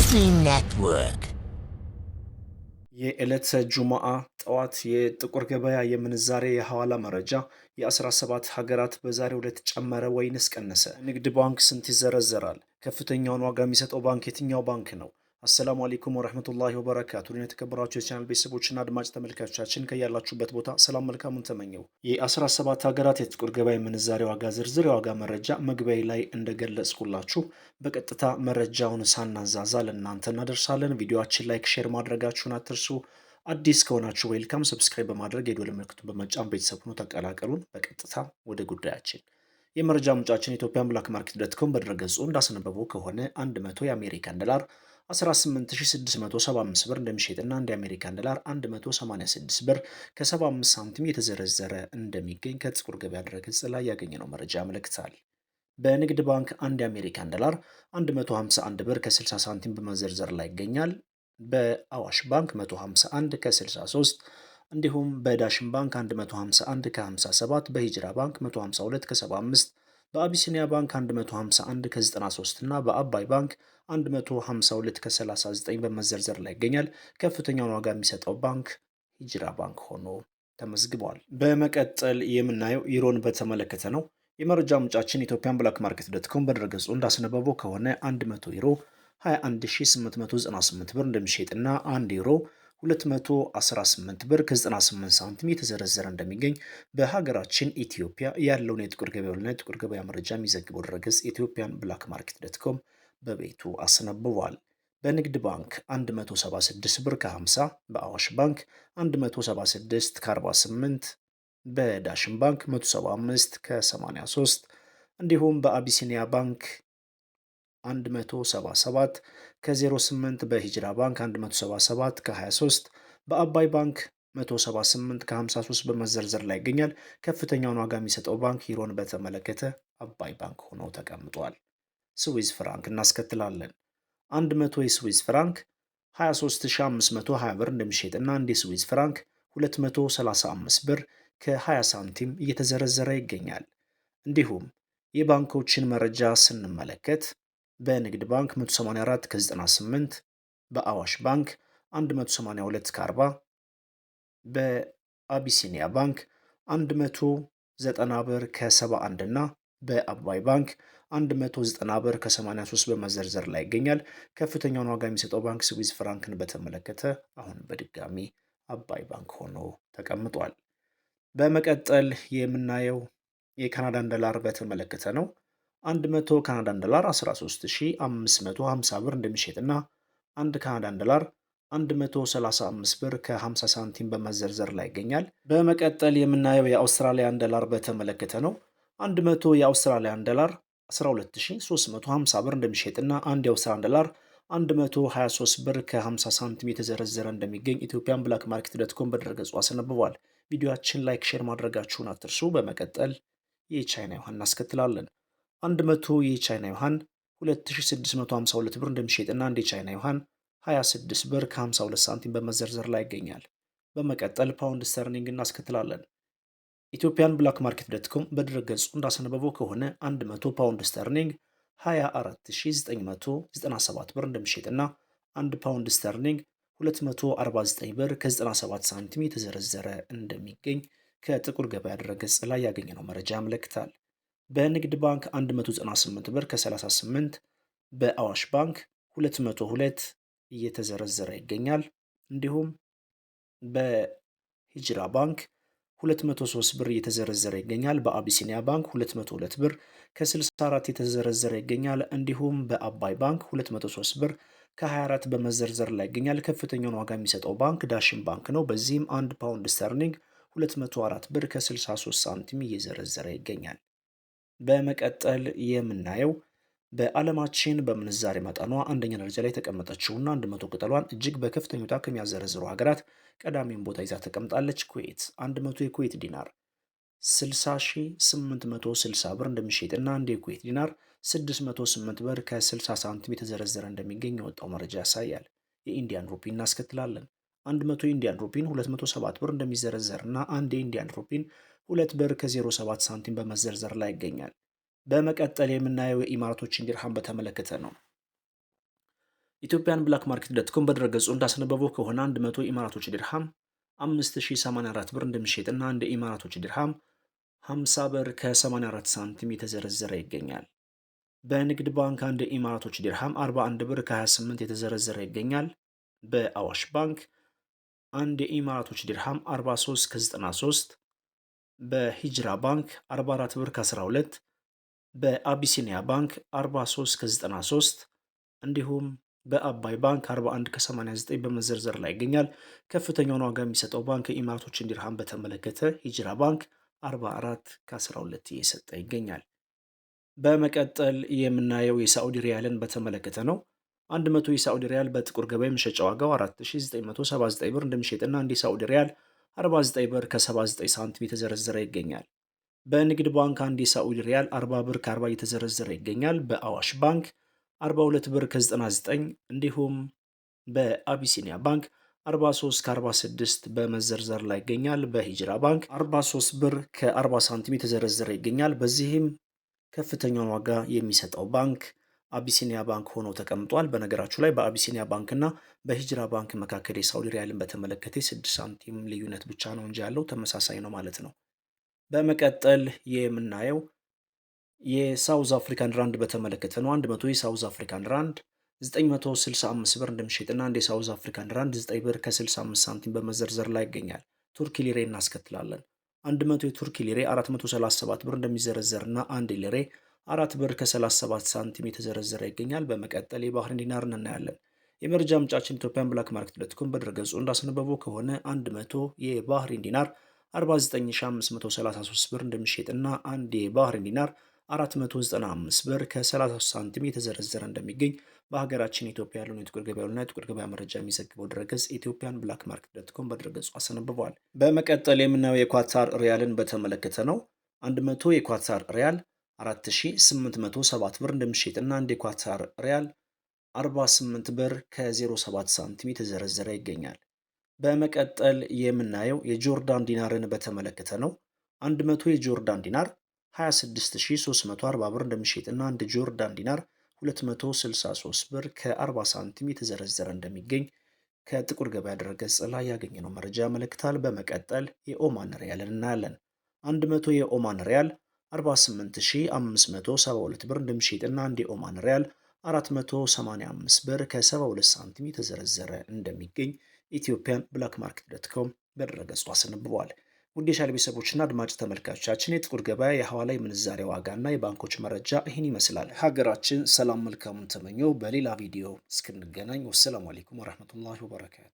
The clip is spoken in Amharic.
Network. የዕለተ ጁሙአ ጠዋት የጥቁር ገበያ የምንዛሬ የሐዋላ መረጃ የ17 ሀገራት በዛሬው ዕለት ጨመረ ወይንስ ቀነሰ? ንግድ ባንክ ስንት ይዘረዘራል? ከፍተኛውን ዋጋ የሚሰጠው ባንክ የትኛው ባንክ ነው? አሰላሙ አለይኩም ወረህመቱላሂ ወበረካቱ። የተከበራችሁ የቻናል ቤተሰቦችና አድማጭ ተመልካቾቻችን ከያላችሁበት ቦታ ሰላም መልካሙን ተመኘው። የ17 ሀገራት የጥቁር ገበያ የምንዛሬ ዋጋ ዝርዝር የዋጋ መረጃ መግቢያ ላይ እንደገለጽኩላችሁ በቀጥታ መረጃውን ሳናዛዛ ለእናንተ እናደርሳለን። ቪዲዮአችን ላይክ፣ ሼር ማድረጋችሁን አትርሱ። አዲስ ከሆናችሁ ዌልካም፣ ሰብስክራይብ በማድረግ የደወል ምልክቱን በመጫን ቤተሰብ ሆኖ ተቀላቀሉን። በቀጥታ ወደ ጉዳያችን የመረጃ ምንጫችን ኢትዮጵያን ብላክ ማርኬት ዶት ኮም በድረገጹ እንዳስነበበው ከሆነ 100 የአሜሪካን ዶላር 18675 ብር እንደሚሸጥና አንድ የአሜሪካን ዶላር 186 ብር ከ75 ሳንቲም የተዘረዘረ እንደሚገኝ ከጥቁር ገበያ ድረገጽ ላይ ያገኘነው መረጃ ያመለክታል። በንግድ ባንክ አንድ የአሜሪካን ዶላር 151 ብር ከ60 ሳንቲም በመዘርዘር ላይ ይገኛል። በአዋሽ ባንክ 151 ከ63 እንዲሁም በዳሽን ባንክ 151 ከ57 በሂጅራ ባንክ 152 ከ75 በአቢሲኒያ ባንክ 151 ከ93 እና በአባይ ባንክ 152 ከ39 በመዘርዘር ላይ ይገኛል። ከፍተኛውን ዋጋ የሚሰጠው ባንክ ሂጅራ ባንክ ሆኖ ተመዝግቧል። በመቀጠል የምናየው ዩሮን በተመለከተ ነው። የመረጃ ምንጫችን ኢትዮጵያን ብላክ ማርኬት ዶት ኮም በድረገጹ እንዳስነበበው ከሆነ 100 ዩሮ 21898 ብር እንደሚሸጥና 1 ዩሮ 218 ብር ከ98 ሳንቲም የተዘረዘረ እንደሚገኝ በሀገራችን ኢትዮጵያ ያለውን የጥቁር ገበያና የጥቁር ገበያ መረጃ የሚዘግበው ድረገጽ ኢትዮጵያን ብላክ ማርኬት ዶት ኮም በቤቱ አስነብቧል። በንግድ ባንክ 176 ብር ከ50፣ በአዋሽ ባንክ 176 ከ48፣ በዳሽን ባንክ 175 ከ83 እንዲሁም በአቢሲኒያ ባንክ 177 ከ08 በሂጅራ ባንክ 177 ከ23 በአባይ ባንክ 178 ከ53 በመዘርዘር ላይ ይገኛል። ከፍተኛውን ዋጋ የሚሰጠው ባንክ ዩሮን በተመለከተ አባይ ባንክ ሆኖ ተቀምጧል። ስዊዝ ፍራንክ እናስከትላለን። 100 የስዊዝ ፍራንክ 23520 ብር እንደሚሸጥና አንድ የስዊዝ ፍራንክ 235 ብር ከ20 ሳንቲም እየተዘረዘረ ይገኛል። እንዲሁም የባንኮችን መረጃ ስንመለከት በንግድ ባንክ 184 ከ98 በአዋሽ ባንክ 182 ከ40 በአቢሲኒያ ባንክ 190 ብር ከ71 እና በአባይ ባንክ 190 ብር ከ83 በመዘርዘር ላይ ይገኛል። ከፍተኛውን ዋጋ የሚሰጠው ባንክ ስዊዝ ፍራንክን በተመለከተ አሁን በድጋሚ አባይ ባንክ ሆኖ ተቀምጧል። በመቀጠል የምናየው የካናዳን ዶላር በተመለከተ ነው። 100 ካናዳን ዶላር 13550 ብር እንደሚሸጥና 1 ካናዳን ዶላር 135 ብር ከ50 ሳንቲም በመዘርዘር ላይ ይገኛል። በመቀጠል የምናየው የአውስትራሊያን ዶላር በተመለከተ ነው። 100 የአውስትራሊያን ዶላር 12350 ብር እንደሚሸጥና አንድ የአውስትራሊያን ዶላር 123 ብር ከ50 ሳንቲም የተዘረዘረ እንደሚገኝ ኢትዮጵያን ብላክ ማርኬት ዶት ኮም በድረገጹ አስነብቧል። ቪዲዮአችን ላይክ፣ ሼር ማድረጋችሁን አትርሱ። በመቀጠል የቻይና ዩዋን እናስከትላለን። 100 የቻይና ዩዋን 2652 ብር እንደሚሸጥና አንድ የቻይና ዩዋን 26 ብር ከ52 ሳንቲም በመዘርዘር ላይ ይገኛል። በመቀጠል ፓውንድ ስተርሊንግ እናስከትላለን። ኢትዮጵያን ብላክ ማርኬት ዶት ኮም በድረገጹ እንዳስነበበው ከሆነ 100 ፓውንድ ስተርሊንግ 24997 ብር እንደሚሸጥና 1 ፓውንድ ስተርሊንግ 249 ብር ከ97 ሳንቲም የተዘረዘረ እንደሚገኝ ከጥቁር ገበያ ድረገጽ ላይ ያገኘነው መረጃ ያመለክታል። በንግድ ባንክ 198 ብር ከ38 በአዋሽ ባንክ 202 እየተዘረዘረ ይገኛል። እንዲሁም በሂጅራ ባንክ 203 ብር እየተዘረዘረ ይገኛል። በአቢሲኒያ ባንክ 202 ብር ከ64 የተዘረዘረ ይገኛል። እንዲሁም በአባይ ባንክ 203 ብር ከ24 በመዘርዘር ላይ ይገኛል። ከፍተኛውን ዋጋ የሚሰጠው ባንክ ዳሽን ባንክ ነው። በዚህም 1 ፓውንድ ስተርሊንግ 204 ብር ከ63 ሳንቲም እየዘረዘረ ይገኛል። በመቀጠል የምናየው በዓለማችን በምንዛሬ መጠኗ አንደኛ ደረጃ ላይ የተቀመጠችውና 100 ቅጠሏን እጅግ በከፍተኛ ሁኔታ ከሚያዘረዝሩ ሀገራት ቀዳሚውን ቦታ ይዛ ተቀምጣለች። ኩዌት 100 የኩዌት ዲናር 60860 ብር እንደሚሸጥና አንድ የኩዌት ዲናር 608 ብር ከ60 ሳንቲም የተዘረዘረ እንደሚገኝ የወጣው መረጃ ያሳያል። የኢንዲያን ሩፒ እናስከትላለን። 100 የኢንዲያን ሩፒን 207 ብር እንደሚዘረዘርና አንድ የኢንዲያን ሩፒን 2 ብር ከ07 ሳንቲም በመዘርዘር ላይ ይገኛል። በመቀጠል የምናየው የኢማራቶችን ዲርሃም በተመለከተ ነው። ኢትዮጵያን ብላክ ማርኬት ዶት ኮም በድረገጹ እንዳስነበበው ከሆነ 100 ኢማራቶች ዲርሃም 5084 ብር እንደሚሸጥና አንድ ኢማራቶች ዲርሃም 50 ብር ከ84 ሳንቲም የተዘረዘረ ይገኛል። በንግድ ባንክ አንድ ኢማራቶች ዲርሃም 41 ብር ከ28 የተዘረዘረ ይገኛል። በአዋሽ ባንክ አንድ የኢማራቶች ዲርሃም 43 ከ93፣ በሂጅራ ባንክ 44 ብር ከ12፣ በአቢሲኒያ ባንክ 43 ከ93 እንዲሁም በአባይ ባንክ 41 ከ89 በመዘርዘር ላይ ይገኛል። ከፍተኛውን ዋጋ የሚሰጠው ባንክ የኢማራቶችን ዲርሃም በተመለከተ ሂጅራ ባንክ 44 ከ12 እየሰጠ ይገኛል። በመቀጠል የምናየው የሳዑዲ ሪያልን በተመለከተ ነው። 100 የሳዑዲ ሪያል በጥቁር ገበያ መሸጫ ዋጋው 4979 ብር እንደሚሸጥና አንድ የሳዑዲ ሪያል 49 ብር ከ79 ሳንቲም የተዘረዘረ ይገኛል። በንግድ ባንክ አንድ የሳዑዲ ሪያል 40 ብር ከ40 እየተዘረዘረ ይገኛል። በአዋሽ ባንክ 42 ብር ከ99 እንዲሁም በአቢሲኒያ ባንክ 43 ከ46 በመዘርዘር ላይ ይገኛል። በሂጅራ ባንክ 43 ብር ከ40 ሳንቲም የተዘረዘረ ይገኛል። በዚህም ከፍተኛውን ዋጋ የሚሰጠው ባንክ አቢሲኒያ ባንክ ሆኖ ተቀምጧል። በነገራችሁ ላይ በአቢሲኒያ ባንክ እና በሂጅራ ባንክ መካከል የሳውዲ ሪያልን በተመለከተ 6 ሳንቲም ልዩነት ብቻ ነው እንጂ ያለው ተመሳሳይ ነው ማለት ነው። በመቀጠል የምናየው የሳውዝ አፍሪካን ራንድ በተመለከተ ነው። 100 የሳውዝ አፍሪካን ራንድ 965 ብር እንደሚሸጥና አንድ የሳውዝ አፍሪካን ራንድ 9 ብር ከ65 ሳንቲም በመዘርዘር ላይ ይገኛል። ቱርክ ሊሬ እናስከትላለን። 100 የቱርክ ሊሬ 437 ብር እንደሚዘረዘርና አንድ ሊሬ 4 ብር ከ37 ሳንቲም የተዘረዘረ ይገኛል። በመቀጠል የባህሬን ዲናር እናያለን። የመረጃ ምንጫችን ኢትዮጵያን ብላክ ማርኬት ዶት ኮም በድረገጹ እንዳስነበበው ከሆነ 100 የባህሬን ዲናር 49533 ብር እንደሚሸጥና አንድ የባህሬን ዲናር 495 ብር ከ30 ሳንቲም የተዘረዘረ እንደሚገኝ በሀገራችን ኢትዮጵያ ያለውን የጥቁር ገበያውና የጥቁር ገበያ መረጃ የሚዘግበው ድረገጽ ኢትዮጵያን ብላክ ማርኬት ዶት ኮም በድረገጹ አስነብበዋል። በመቀጠል የምናየው የኳታር ሪያልን በተመለከተ ነው። 100 የኳታር ሪያል 4807 ብር እንደሚሸጥና አንድ የኳታር ሪያል 48 ብር ከ07 ሳንቲም የተዘረዘረ ይገኛል። በመቀጠል የምናየው የጆርዳን ዲናርን በተመለከተ ነው። 100 የጆርዳን ዲናር 26340 ብር እንደሚሸጥና አንድ ጆርዳን ዲናር 263 ብር ከ40 ሳንቲም የተዘረዘረ እንደሚገኝ ከጥቁር ገበያ ድረገጽ ላይ ያገኘነው መረጃ ያመለክታል። በመቀጠል የኦማን ሪያልን እናያለን። 100 የኦማን ሪያል 48572 ብር እንደሚሸጥና አንድ የኦማን ሪያል 485 ብር ከ72 ሳንቲም የተዘረዘረ እንደሚገኝ ኢትዮጵያን ብላክ ማርኬት ዶት ኮም በድረገጹ አስነብቧል። ውድ የቻናሌ ቤተሰቦችና አድማጭ ተመልካቾቻችን የጥቁር ገበያ የሐዋላ ምንዛሬ ዋጋና የባንኮች መረጃ ይህን ይመስላል። ሀገራችን ሰላም መልካሙን ተመኘው። በሌላ ቪዲዮ እስክንገናኝ ወሰላሙ አሌይኩም ወረህመቱላሂ ወበረካቱ።